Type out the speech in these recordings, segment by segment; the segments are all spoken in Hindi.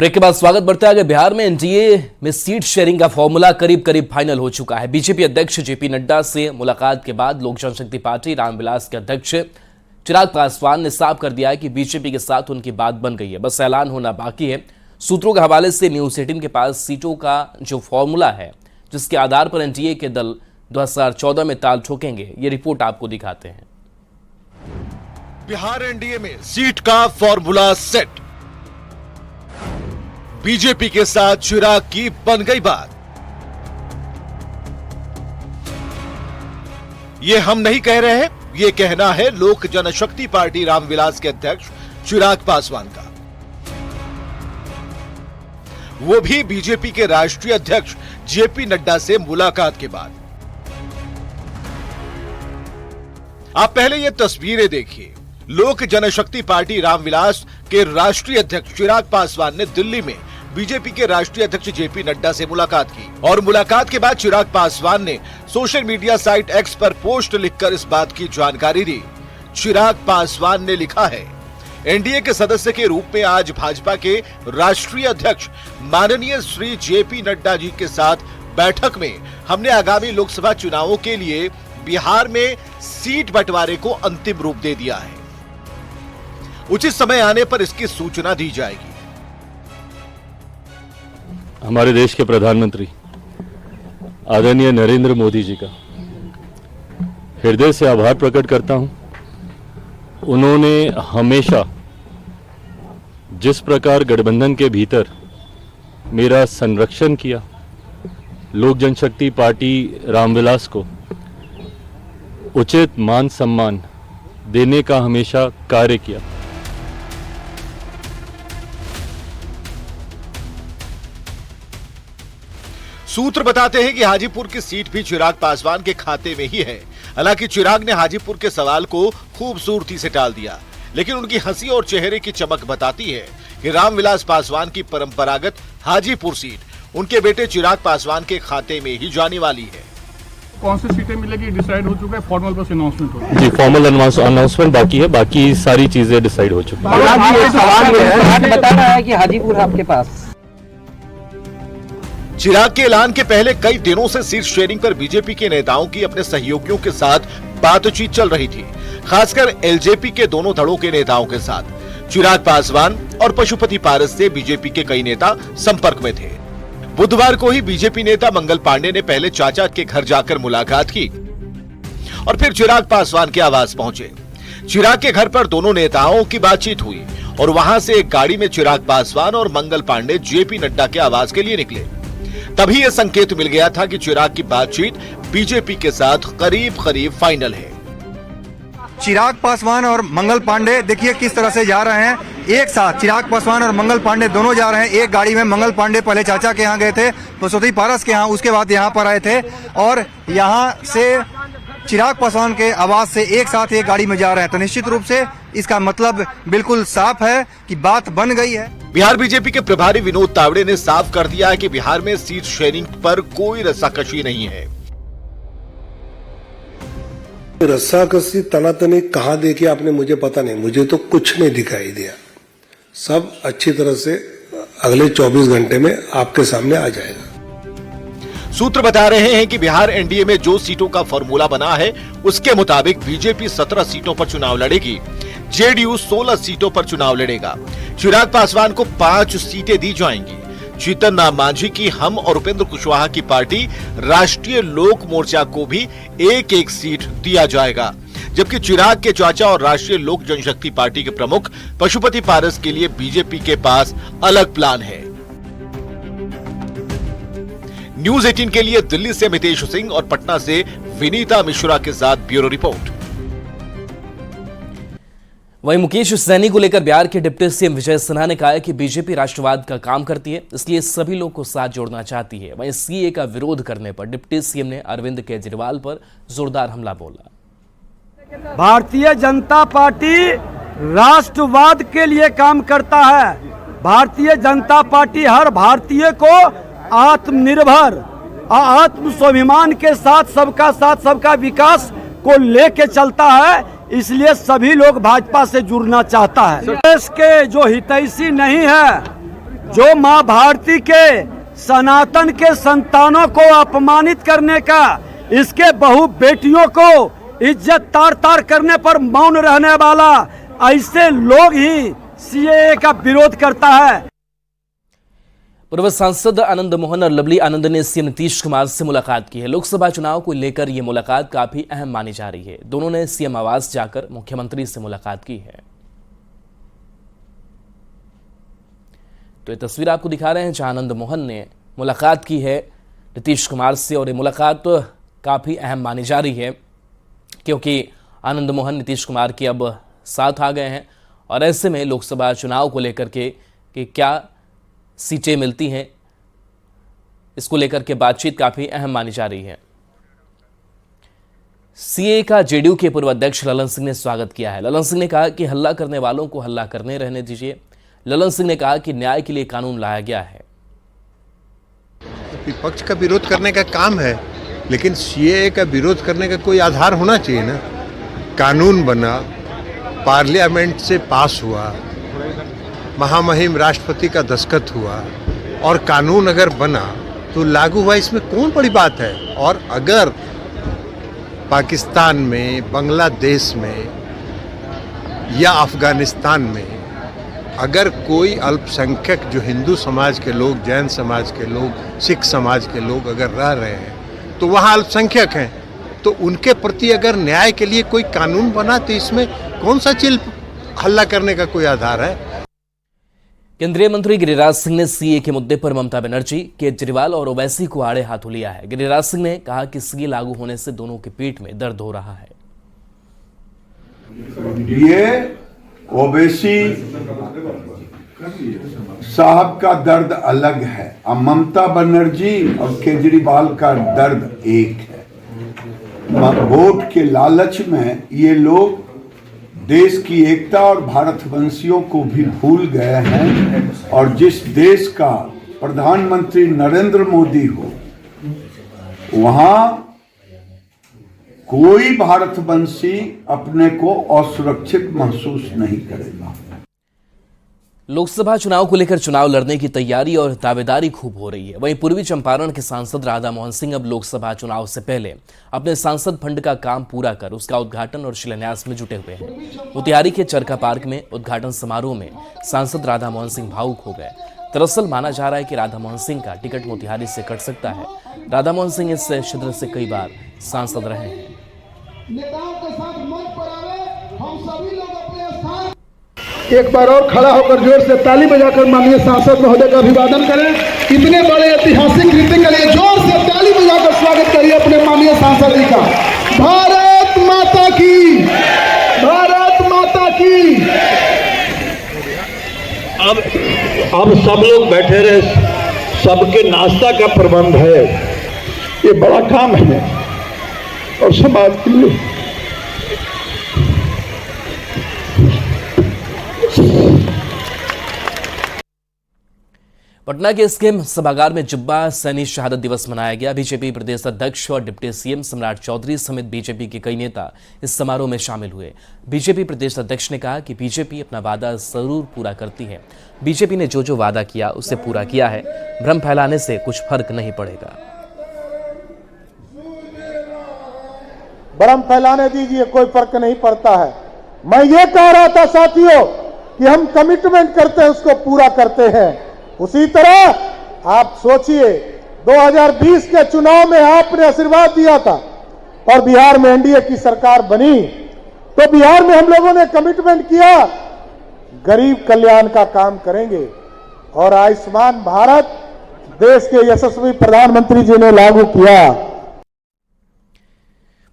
ब्रेक के बाद स्वागत बढ़ते आगे। बिहार में एनडीए में सीट शेयरिंग का फॉर्मूला करीब करीब फाइनल हो चुका है। बीजेपी अध्यक्ष जेपी नड्डा से मुलाकात के बाद लोक जनशक्ति पार्टी रामविलास के अध्यक्ष चिराग पासवान ने साफ कर दिया है कि बीजेपी के साथ उनकी बात बन गई है, बस ऐलान होना बाकी है। सूत्रों के हवाले से न्यूज 18 के पास सीटों का जो फॉर्मूला है जिसके आधार पर एनडीए के दल 2014 में ताल ठोकेंगे, ये रिपोर्ट आपको दिखाते हैं। बिहार एनडीए में सीट का फॉर्मूला सेट। बीजेपी के साथ चिराग की बन गई बात। ये हम नहीं कह रहे हैं, ये कहना है लोक जनशक्ति पार्टी रामविलास के अध्यक्ष चिराग पासवान का, वो भी बीजेपी के राष्ट्रीय अध्यक्ष जेपी नड्डा से मुलाकात के बाद। आप पहले ये तस्वीरें देखिए। लोक जनशक्ति पार्टी रामविलास के राष्ट्रीय अध्यक्ष चिराग पासवान ने दिल्ली में बीजेपी के राष्ट्रीय अध्यक्ष जेपी नड्डा से मुलाकात की और मुलाकात के बाद चिराग पासवान ने सोशल मीडिया साइट एक्स पर पोस्ट लिखकर इस बात की जानकारी दी। चिराग पासवान ने लिखा है, एनडीए के सदस्य के रूप में आज भाजपा के राष्ट्रीय अध्यक्ष माननीय श्री जेपी नड्डा जी के साथ बैठक में हमने आगामी लोकसभा चुनावों के लिए बिहार में सीट बंटवारे को अंतिम रूप दे दिया है। उचित समय आने पर इसकी सूचना दी जाएगी। हमारे देश के प्रधानमंत्री आदरणीय नरेंद्र मोदी जी का हृदय से आभार प्रकट करता हूं। उन्होंने हमेशा जिस प्रकार गठबंधन के भीतर मेरा संरक्षण किया, लोक जनशक्ति पार्टी रामविलास को उचित मान सम्मान देने का हमेशा कार्य किया। सूत्र बताते हैं कि हाजीपुर की सीट भी चिराग पासवान के खाते में ही है। हालांकि चिराग ने हाजीपुर के सवाल को खूबसूरती से टाल दिया, लेकिन उनकी हंसी और चेहरे की चमक बताती है कि रामविलास पासवान की परंपरागत हाजीपुर सीट उनके बेटे चिराग पासवान के खाते में ही जाने वाली है। कौन सी सीटें मिलेगी डिसाइड हो चुका है, फॉर्मल बस अनाउंसमेंट हो जी, फॉर्मल अनाउंसमेंट बाकी है, बाकी सारी चीजें डिसाइड हो चुकी है। बता रहा है कि हाजीपुर आपके पास। चिराग के ऐलान के पहले कई दिनों से सीट शेयरिंग पर बीजेपी के नेताओं की अपने सहयोगियों के साथ बातचीत चल रही थी, खासकर एलजेपी के दोनों धड़ों के नेताओं के साथ। चिराग पासवान और पशुपति पारस से बीजेपी के कई नेता संपर्क में थे। बुधवार को ही बीजेपी नेता मंगल पांडे ने पहले चाचा के घर जाकर मुलाकात की और फिर चिराग पासवान के आवास पहुंचे। चिराग के घर पर दोनों नेताओं की बातचीत हुई और वहां से एक गाड़ी में चिराग पासवान और मंगल पांडे जेपी नड्डा के आवास के लिए निकले। तभी यह संकेत मिल गया था कि चिराग की बातचीत बीजेपी के साथ करीब करीब फाइनल है। चिराग पासवान और मंगल पांडे देखिए किस तरह से जा रहे हैं एक साथ। चिराग पासवान और मंगल पांडे दोनों जा रहे हैं एक गाड़ी में। मंगल पांडे पहले चाचा के यहाँ गए थे, पशुपति पारस के यहाँ, उसके बाद यहाँ पर आए थे और यहाँ से चिराग पासवान के आवास से एक साथ एक गाड़ी में जा रहे हैं। तो निश्चित रूप से इसका मतलब बिल्कुल साफ है कि बात बन गई है। बिहार बीजेपी के प्रभारी विनोद तावड़े ने साफ कर दिया है कि बिहार में सीट शेयरिंग पर कोई रस्साकशी नहीं है। रस्साकशी तनातनी कहाँ देखी आपने, मुझे पता नहीं, मुझे तो कुछ नहीं दिखाई दिया। सब अच्छी तरह से अगले 24 घंटे में आपके सामने आ जाएगा। सूत्र बता रहे हैं कि बिहार एनडीए में जो सीटों का फॉर्मूला बना है उसके मुताबिक बीजेपी 17 सीटों पर चुनाव लड़ेगी, जेडीयू 16 सीटों पर चुनाव लड़ेगा। चिराग पासवान को 5 सीटें दी जाएंगी। जीतन राम मांझी की हम और उपेंद्र कुशवाहा की पार्टी राष्ट्रीय लोक मोर्चा को भी एक एक सीट दिया जाएगा, जबकि चिराग के चाचा और राष्ट्रीय लोक जनशक्ति पार्टी के प्रमुख पशुपति पारस के लिए बीजेपी के पास अलग प्लान है। न्यूज 18 के लिए दिल्ली से मितेश सिंह और पटना से विनीता मिश्रा के साथ ब्यूरो रिपोर्ट। वहीं मुकेश सहनी को लेकर बिहार के डिप्टी सीएम विजय सिन्हा ने कहा है कि बीजेपी राष्ट्रवाद का काम करती है, इसलिए सभी लोग को साथ जोड़ना चाहती है। वहीं सीए का विरोध करने पर डिप्टी सीएम ने अरविंद केजरीवाल पर जोरदार हमला बोला। भारतीय जनता पार्टी राष्ट्रवाद के लिए काम करता है। भारतीय जनता पार्टी हर भारतीय को आत्मनिर्भर आत्म स्वाभिमान के साथ सबका विकास को लेके चलता है, इसलिए सभी लोग भाजपा से जुड़ना चाहता है। देश के जो हितैषी नहीं है जो माँ भारती के सनातन के संतानों को अपमानित करने का, इसके बहु बेटियों को इज्जत तार तार करने पर मौन रहने वाला, ऐसे लोग ही सीएए का विरोध करता है। पूर्व सांसद आनंद मोहन और लवली आनंद ने सीएम नीतीश कुमार से मुलाकात की है। लोकसभा चुनाव को लेकर यह मुलाकात काफी अहम मानी जा रही है। दोनों ने सीएम आवास जाकर मुख्यमंत्री से मुलाकात की है। तो ये तस्वीर आपको दिखा रहे हैं जहां आनंद मोहन ने मुलाकात की है नीतीश कुमार से, और ये मुलाकात काफी अहम मानी जा रही है क्योंकि आनंद मोहन नीतीश कुमार के अब साथ आ गए हैं, और ऐसे में लोकसभा चुनाव को लेकर के कि क्या सीटें मिलती हैं, इसको लेकर के बातचीत काफी अहम मानी जा रही है। सीए का जेडीयू के पूर्व अध्यक्ष ललन सिंह ने स्वागत किया है। ललन सिंह ने कहा कि हल्ला करने वालों को हल्ला करने रहने दीजिए। ललन सिंह ने कहा कि न्याय के लिए कानून लाया गया है। विपक्ष का विरोध करने का काम है, लेकिन सीएए का विरोध करने का कोई आधार होना चाहिए ना। कानून बना, पार्लियामेंट से पास हुआ, महामहिम राष्ट्रपति का दस्तखत हुआ, और कानून अगर बना तो लागू हुआ, इसमें कौन बड़ी बात है। और अगर पाकिस्तान में, बांग्लादेश में या अफगानिस्तान में अगर कोई अल्पसंख्यक जो हिंदू समाज के लोग, जैन समाज के लोग, सिख समाज के लोग अगर रह रहे हैं तो वहाँ अल्पसंख्यक हैं, तो उनके प्रति अगर न्याय के लिए कोई कानून बना तो इसमें कौन सा चीज हल्ला करने का कोई आधार है। केंद्रीय मंत्री गिरिराज सिंह ने सीए के मुद्दे पर ममता बनर्जी, केजरीवाल और ओवैसी को आड़े हाथों लिया है। गिरिराज सिंह ने कहा कि सीए लागू होने से दोनों की पीठ में दर्द हो रहा है। ये ओवैसी साहब का दर्द अलग है, अब ममता बनर्जी और केजरीवाल का दर्द एक है। वोट के लालच में ये लोग देश की एकता और भारतवंशियों को भी भूल गए हैं, और जिस देश का प्रधानमंत्री नरेंद्र मोदी हो, वहां कोई भारतवंशी अपने को असुरक्षित महसूस नहीं करेगा। लोकसभा चुनाव को लेकर चुनाव लड़ने की तैयारी और दावेदारी खूब हो रही है। वहीं पूर्वी चंपारण के सांसद राधा मोहन सिंह अब लोकसभा चुनाव से पहले अपने सांसद फंड का काम पूरा कर उसका उद्घाटन और शिलान्यास में जुटे हुए हैं। मोतिहारी के चरखा पार्क में उद्घाटन समारोह में सांसद राधा मोहन सिंह भावुक हो गए। दरअसल माना जा रहा है कि राधा मोहन सिंह का टिकट मोतिहारी से कट सकता है। राधा मोहन सिंह इस क्षेत्र से कई बार सांसद रहे हैं। एक बार और खड़ा होकर जोर से ताली बजाकर माननीय सांसद महोदय का अभिवादन करें। इतने बड़े ऐतिहासिक कृत्य के लिए जोर से ताली बजाकर स्वागत करिए अपने माननीय सांसद जी का। भारत माता की, भारत माता की। अब सब लोग बैठे रहे, सबके नाश्ता का प्रबंध है, ये बड़ा काम है और समाज के लिए। पटना के एसकेएम सभागार में जुब्बा सैनी शहादत दिवस मनाया गया। बीजेपी प्रदेश अध्यक्ष और डिप्टी सीएम सम्राट चौधरी समेत बीजेपी के कई नेता इस समारोह में शामिल हुए। बीजेपी प्रदेश अध्यक्ष ने कहा कि बीजेपी अपना वादा जरूर पूरा करती है। बीजेपी ने जो जो वादा किया उसे पूरा किया है। भ्रम फैलाने से कुछ फर्क नहीं पड़ेगा। भ्रम फैलाने दीजिए, कोई फर्क नहीं पड़ता है। मैं ये कह रहा था साथियों कि हम कमिटमेंट करते हैं उसको पूरा करते हैं। उसी तरह आप सोचिए 2020 के चुनाव में आपने आशीर्वाद दिया था और बिहार में एनडीए की सरकार बनी, तो बिहार में हम लोगों ने कमिटमेंट किया गरीब कल्याण का काम करेंगे, और आयुष्मान भारत देश के यशस्वी प्रधानमंत्री जी ने लागू किया।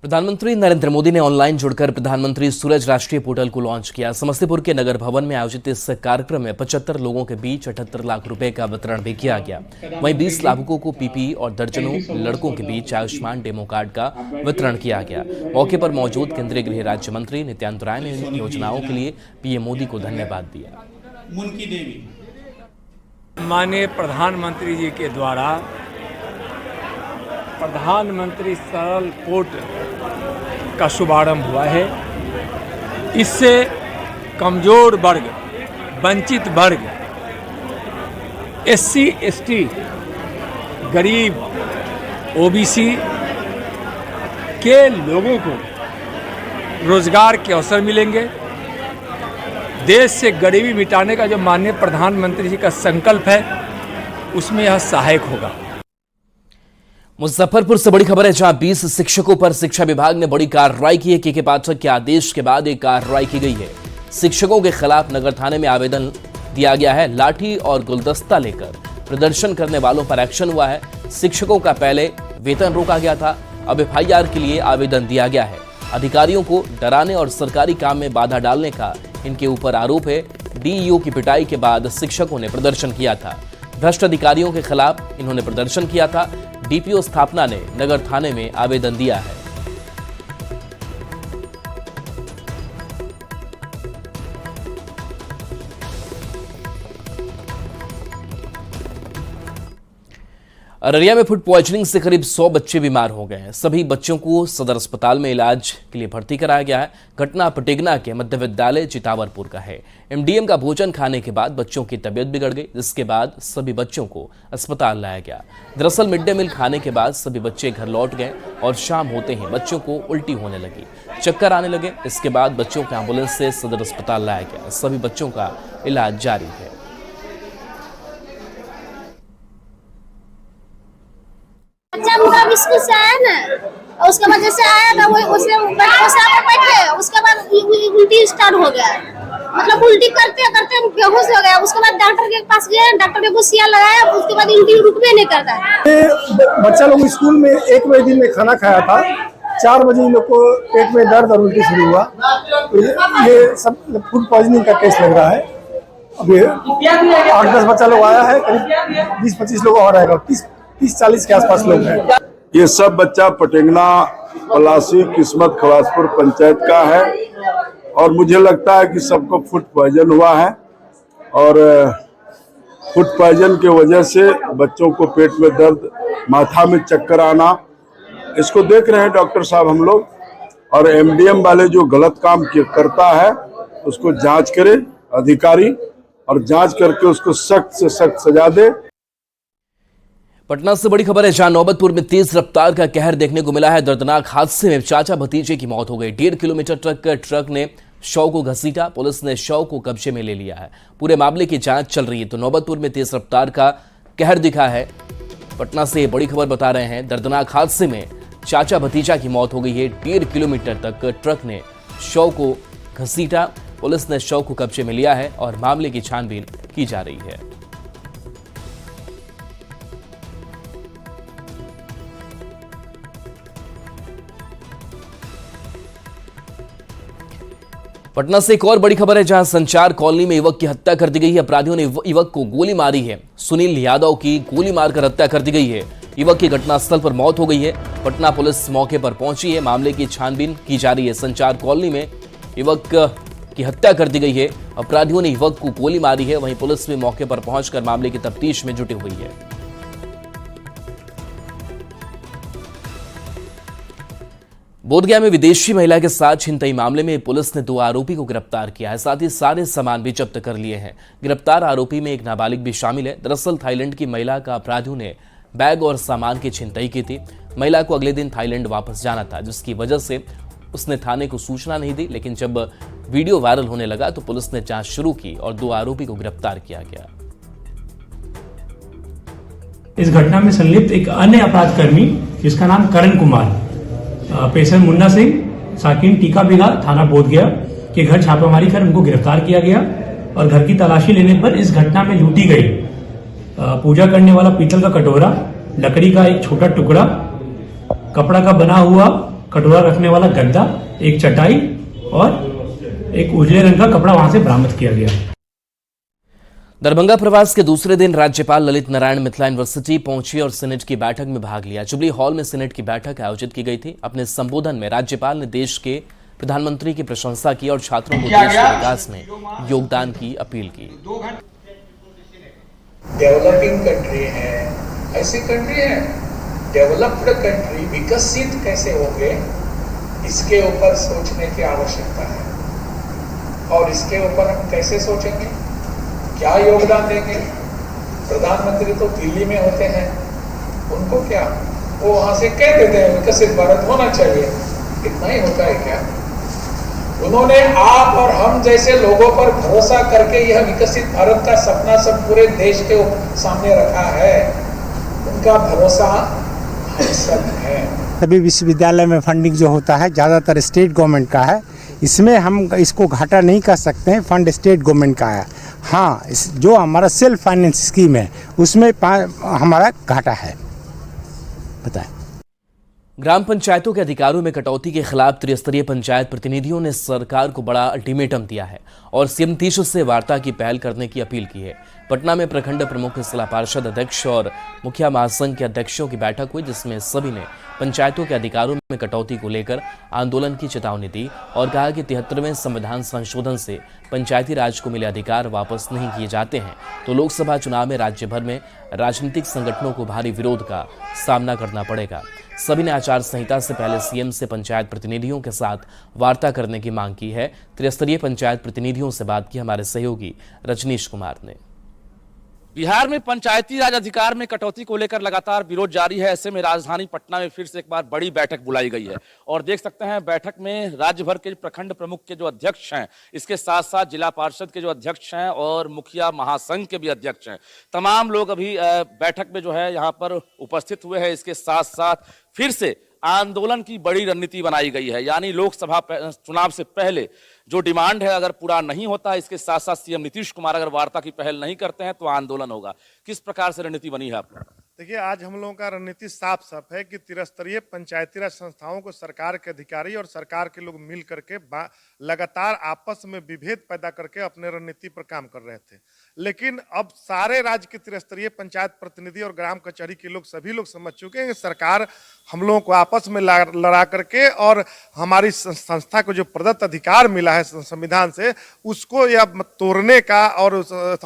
प्रधानमंत्री नरेंद्र मोदी ने ऑनलाइन जुड़कर प्रधानमंत्री सूरज राष्ट्रीय पोर्टल को लॉन्च किया। समस्तीपुर के नगर भवन में आयोजित इस कार्यक्रम में 75 लोगों के बीच 78 लाख रुपए का वितरण भी किया गया। वहीं 20 लाभुकों को पीपीई और दर्जनों लड़कों के बीच आयुष्मान डेमो कार्ड का वितरण किया गया। मौके पर मौजूद केंद्रीय गृह राज्य मंत्री नित्यानंद राय ने इन योजनाओं के लिए पीएम मोदी को धन्यवाद दिया। माननीय प्रधानमंत्री जी के द्वारा प्रधानमंत्री सरल पोर्टल का शुभारंभ हुआ है। इससे कमजोर वर्ग, वंचित वर्ग SC ST गरीब OBC के लोगों को रोजगार के अवसर मिलेंगे। देश से गरीबी मिटाने का जो माननीय प्रधानमंत्री जी का संकल्प है उसमें यह सहायक होगा। मुजफ्फरपुर से बड़ी खबर है, जहां 20 शिक्षकों पर शिक्षा विभाग ने बड़ी कार्रवाई की है। के पाठक के आदेश के बाद एक कार्रवाई की गई है। शिक्षकों के खिलाफ नगर थाने में आवेदन दिया गया है। लाठी और गुलदस्ता लेकर प्रदर्शन करने वालों पर एक्शन हुआ है। शिक्षकों का पहले वेतन रोका गया था, अब FIR के लिए आवेदन दिया गया है। अधिकारियों को डराने और सरकारी काम में बाधा डालने का इनके ऊपर आरोप है। DEO की पिटाई के बाद शिक्षकों ने प्रदर्शन किया था। भ्रष्ट अधिकारियों के खिलाफ इन्होंने प्रदर्शन किया था। DPO स्थापना ने नगर थाने में आवेदन दिया है। अररिया में फूड पॉइजनिंग से करीब 100 बच्चे बीमार हो गए हैं। सभी बच्चों को सदर अस्पताल में इलाज के लिए भर्ती कराया गया है। घटना पटेगना के मध्य विद्यालय चितावरपुर का है। MDM का भोजन खाने के बाद बच्चों की तबीयत बिगड़ गई, जिसके बाद सभी बच्चों को अस्पताल लाया गया। दरअसल मिड डे मील खाने के बाद सभी बच्चे घर लौट गए और शाम होते ही बच्चों को उल्टी होने लगी, चक्कर आने लगे। इसके बाद बच्चों को एम्बुलेंस से सदर अस्पताल लाया गया। सभी बच्चों का इलाज जारी है। बच्चा मुका बिस्कुट से आया ना, और उसके बाद जैसे आया ना वो उसने बैठे, उसके बाद उल्टी स्टार्ट हो गया। मतलब उल्टी करते करते बेहोश हो गया। उसके बाद डॉक्टर के पास गए, डॉक्टर ने सुइया लगाया, उसके बाद उल्टी रुकने नहीं करता है। बच्चा लोग स्कूल में 1 बजे दिन में खाना खाया था, 4 बजे इन लोग को पेट में दर्द और उल्टी शुरू हुआ। तो ये सब फूड पॉइजनिंग का केस लग रहा है। अभी 8-10 बच्चा लोग आया है, करीब 20-25 लोग और आएगा, 30-40 के आसपास लोग हैं। ये सब बच्चा पटेगना पलासी किस्मत खवासपुर पंचायत का है और मुझे लगता है कि सबको फूड पॉइजन हुआ है और फूड पॉइजन की वजह से बच्चों को पेट में दर्द, माथा में चक्कर आना, इसको देख रहे हैं डॉक्टर साहब हम लोग। और MDM वाले जो गलत काम करता है उसको जांच करे अधिकारी और जांच करके उसको सख्त से सख्त सजा दे। पटना से बड़ी खबर है, जहां नौबतपुर में तेज रफ्तार का कहर देखने को मिला है। दर्दनाक हादसे में चाचा भतीजे की मौत हो गई। 1.5 किलोमीटर तक ट्रक ने शव को घसीटा, पुलिस ने शव को कब्जे में ले लिया है। पूरे मामले की जांच चल रही है। तो नौबतपुर में तेज रफ्तार का कहर दिखा है। पटना से बड़ी खबर बता रहे हैं, दर्दनाक हादसे में चाचा भतीजा की मौत हो गई है। 1.5 किलोमीटर तक ट्रक ने शव को घसीटा, पुलिस ने शव को कब्जे में लिया है और मामले की छानबीन की जा रही है। पटना से एक और बड़ी खबर है, जहां संचार कॉलोनी में युवक की हत्या कर दी गई है। अपराधियों ने युवक को गोली मारी है। सुनील यादव की गोली मारकर हत्या कर दी गई है। युवक की घटनास्थल पर मौत हो गई है। पटना पुलिस मौके पर पहुंची है। मामले की छानबीन की जा रही है। संचार कॉलोनी में युवक की हत्या कर दी गई है। अपराधियों ने युवक को गोली मारी है। वहीं पुलिस भी मौके पर पहुंचकर मामले की तफ्तीश में जुटी हुई है। बोधगया में विदेशी महिला के साथ छिनतई मामले में पुलिस ने 2 आरोपी को गिरफ्तार किया है। साथ ही सारे सामान भी जब्त कर लिए हैं। गिरफ्तार आरोपी में एक नाबालिग भी शामिल है। दरअसल थाईलैंड की महिला का अपराधियों ने बैग और सामान की छिनतई की थी। महिला को अगले दिन थाईलैंड वापस जाना था, जिसकी वजह से उसने थाने को सूचना नहीं दी। लेकिन जब वीडियो वायरल होने लगा तो पुलिस ने जांच शुरू की और 2 आरोपी को गिरफ्तार किया गया। इस घटना में संलिप्त एक अन्य अपराधकर्मी जिसका नाम करण कुमार, पेशर मुन्ना सिंह, साकिन टीका बिगा, थाना बोधगया के घर छापेमारी कर उनको गिरफ्तार किया गया और घर की तलाशी लेने पर इस घटना में लूटी गई पूजा करने वाला पीतल का कटोरा, लकड़ी का एक छोटा टुकड़ा, कपड़ा का बना हुआ कटोरा रखने वाला गद्दा, एक चटाई और एक उजले रंग का कपड़ा वहां से बरामद किया गया। दरभंगा प्रवास के दूसरे दिन राज्यपाल ललित नारायण मिथिला यूनिवर्सिटी पहुंची और सीनेट की बैठक में भाग लिया। जुबली हॉल में सीनेट की बैठक आयोजित की गई थी। अपने संबोधन में राज्यपाल ने देश के प्रधानमंत्री की प्रशंसा की और छात्रों को देश के विकास में योगदान की अपील की। डेवलपिंग कंट्री है, ऐसी कंट्री है, डेवलप्ड कंट्री विकसित कैसे होंगे, इसके ऊपर सोचने की आवश्यकता है। और इसके ऊपर हम कैसे सोचेंगे, क्या योगदान देंगे, प्रधानमंत्री तो दिल्ली में होते हैं, उनको क्या, वो वहां से कह देते हैं विकसित भारत होना चाहिए, इतना ही होता है क्या? उन्होंने आप और हम जैसे लोगों पर भरोसा करके यह विकसित भारत का सपना सब पूरे देश के सामने रखा है। उनका भरोसा हम सब है। सभी विश्वविद्यालय में फंडिंग जो होता है ज़्यादातर स्टेट गवर्नमेंट का है, इसमें हम इसको घाटा नहीं कर सकते हैं, फंड स्टेट गवर्नमेंट का है। हाँ, जो हमारा सेल्फ फाइनेंस स्कीम है उसमें हमारा घाटा है। बताएं। ग्राम पंचायतों के अधिकारों में कटौती के खिलाफ त्रिस्तरीय पंचायत प्रतिनिधियों ने सरकार को बड़ा अल्टीमेटम दिया है और सीएम नीतीश से वार्ता की पहल करने की अपील की है। पटना में प्रखंड प्रमुख जिला पार्षद अध्यक्ष और मुखिया महासंघ के अध्यक्षों की बैठक हुई, जिसमें सभी ने पंचायतों के अधिकारों में कटौती को लेकर आंदोलन की चेतावनी दी और कहा कि 73वें संविधान संशोधन से पंचायती राज को मिले अधिकार वापस नहीं किए जाते हैं तो लोकसभा चुनाव में राज्य भर में राजनीतिक संगठनों को भारी विरोध का सामना करना पड़ेगा। सभी ने आचार संहिता से पहले सीएम से पंचायत प्रतिनिधियों के साथ वार्ता करने की मांग की है। त्रिस्तरीय पंचायत प्रतिनिधियों से बात की हमारे सहयोगी रजनीश कुमार ने। बिहार में पंचायती राज अधिकार में कटौती को लेकर लगातार विरोध जारी है। ऐसे में राजधानी पटना में फिर से एक बार बड़ी बैठक बुलाई गई है और देख सकते हैं बैठक में राज्य भर के प्रखंड प्रमुख के जो अध्यक्ष हैं, इसके साथ साथ जिला पार्षद के जो अध्यक्ष हैं और मुखिया महासंघ के भी अध्यक्ष हैं, तमाम लोग अभी बैठक में जो है यहाँ पर उपस्थित हुए हैं। इसके साथ साथ फिर से आंदोलन की बड़ी रणनीति बनाई गई है, यानी लोकसभा चुनाव से पहले जो डिमांड है अगर पूरा नहीं होता, इसके साथ साथ सीएम नीतीश कुमार अगर वार्ता की पहल नहीं करते हैं तो आंदोलन होगा। किस प्रकार से रणनीति बनी है आप लोग? देखिए, आज हम लोगों का रणनीति साफ साफ है कि त्रिस्तरीय पंचायती राज संस्थाओं को सरकार के अधिकारी और सरकार के लोग मिल करके लगातार आपस में विभेद पैदा करके अपने रणनीति पर काम कर रहे थे। लेकिन अब सारे राज्य के त्रिस्तरीय पंचायत प्रतिनिधि और ग्राम कचहरी के लोग सभी लोग समझ चुके हैं कि सरकार हम लोगों को आपस में लड़ा करके और हमारी संस्था को जो प्रदत्त अधिकार मिला है संविधान से, उसको या तोड़ने का और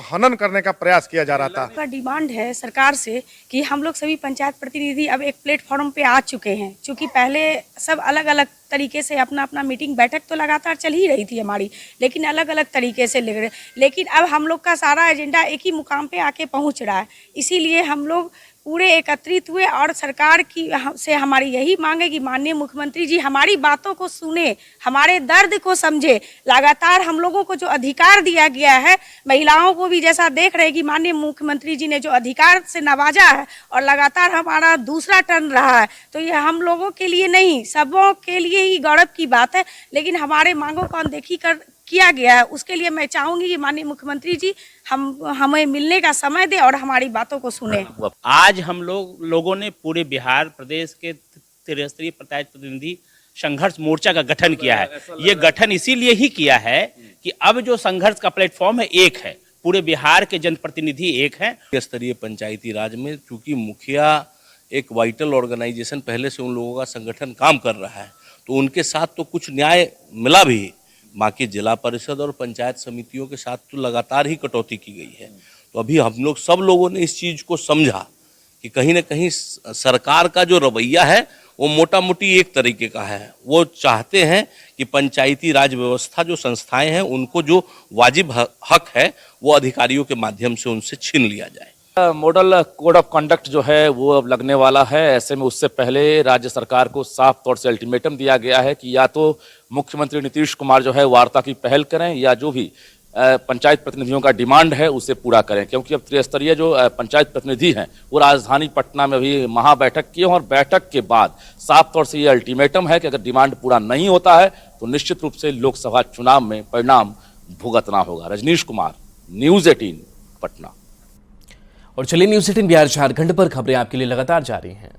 हनन करने का प्रयास किया जा रहा था। डिमांड है सरकार से कि हम लोग सभी पंचायत प्रतिनिधि अब एक प्लेटफॉर्म पे आ चुके हैं, क्योंकि पहले सब अलग अलग तरीके से अपना अपना मीटिंग बैठक तो लगातार चल ही रही थी हमारी, लेकिन अलग अलग तरीके से लग रहे, लेकिन अब हम लोग का सारा एजेंडा एक ही मुकाम पे आके पहुंच रहा है। इसीलिए हम लोग पूरे एकत्रित हुए और सरकार की से हमारी यही मांग है कि माननीय मुख्यमंत्री जी हमारी बातों को सुने, हमारे दर्द को समझे। लगातार हम लोगों को जो अधिकार दिया गया है, महिलाओं को भी जैसा देख रहे हैं कि माननीय मुख्यमंत्री जी ने जो अधिकार से नवाजा है और लगातार हमारा दूसरा टर्न रहा है, तो ये हम लोगों के लिए नहीं, सबों के लिए ही गौरव की बात है। लेकिन हमारे मांगों को अनदेखी किया गया है, उसके लिए मैं चाहूंगी कि माननीय मुख्यमंत्री जी हमें मिलने का समय दे और हमारी बातों को सुने। आज हम लोगों ने पूरे बिहार प्रदेश के त्रिस्तरीय पंचायत प्रतिनिधि संघर्ष मोर्चा का गठन किया है। ये गठन इसीलिए ही किया है कि अब जो संघर्ष का प्लेटफॉर्म है एक है, पूरे बिहार के जनप्रतिनिधि एक हैं। त्रिस्तरीय पंचायती राज में चूंकि मुखिया एक वाइटल ऑर्गेनाइजेशन पहले से उन लोगों का संगठन काम कर रहा है, तो उनके साथ तो कुछ न्याय मिला भी, बाकी जिला परिषद और पंचायत समितियों के साथ तो लगातार ही कटौती की गई है। तो अभी हम लोग सब लोगों ने इस चीज को समझा कि कहीं ना कहीं सरकार का जो रवैया है वो मोटा मोटी एक तरीके का है। वो चाहते हैं कि पंचायती राज व्यवस्था जो संस्थाएं हैं उनको जो वाजिब हक है वो अधिकारियों के माध्यम से उनसे छीन लिया जाए। मॉडल कोड ऑफ कंडक्ट जो है वो अब लगने वाला है। ऐसे में उससे पहले राज्य सरकार को साफ तौर से अल्टीमेटम दिया गया है कि या तो मुख्यमंत्री नीतीश कुमार जो है वार्ता की पहल करें या जो भी पंचायत प्रतिनिधियों का डिमांड है उसे पूरा करें, क्योंकि अब त्रिस्तरीय जो पंचायत प्रतिनिधि हैं वो राजधानी पटना में भी महाबैठक की है और बैठक के बाद साफ तौर से ये अल्टीमेटम है कि अगर डिमांड पूरा नहीं होता है तो निश्चित रूप से लोकसभा चुनाव में परिणाम भुगतना होगा। रजनीश कुमार, न्यूज़ 18 पटना। और चलिए न्यूज़ 18 बिहार झारखंड पर खबरें आपके लिए लगातार जारी हैं।